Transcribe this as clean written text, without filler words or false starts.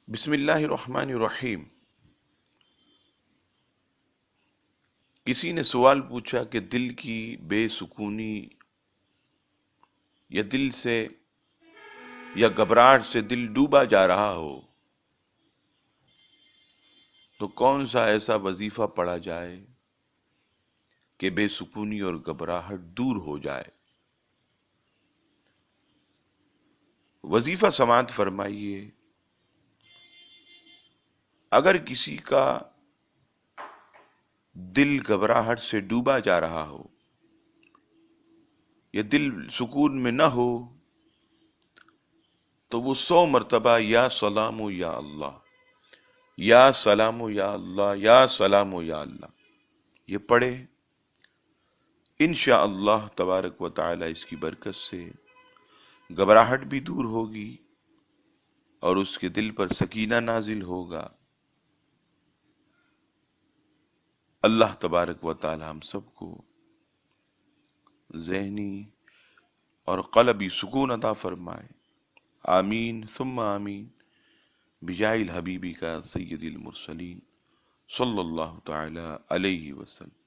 بسم اللہ الرحمن الرحیم۔ کسی نے سوال پوچھا کہ دل کی بے سکونی یا دل سے یا گھبراہٹ سے دل ڈوبا جا رہا ہو تو کون سا ایسا وظیفہ پڑھا جائے کہ بے سکونی اور گھبراہٹ دور ہو جائے؟ وظیفہ سماعت فرمائیے، اگر کسی کا دل گھبراہٹ سے ڈوبا جا رہا ہو یا دل سکون میں نہ ہو تو وہ 100 مرتبہ یا سلام یا اللہ، یا سلام یا اللہ، یا سلام یا اللہ یہ پڑھے۔ انشاءاللہ تبارک و تعالی اس کی برکت سے گھبراہٹ بھی دور ہوگی اور اس کے دل پر سکینہ نازل ہوگا۔ اللہ تبارک و تعالی ہم سب کو ذہنی اور قلبی سکون عطا فرمائے، آمین ثم آمین، بجاہ الحبیبی کا سید المرسلین صلی اللہ تعالی علیہ وسلم۔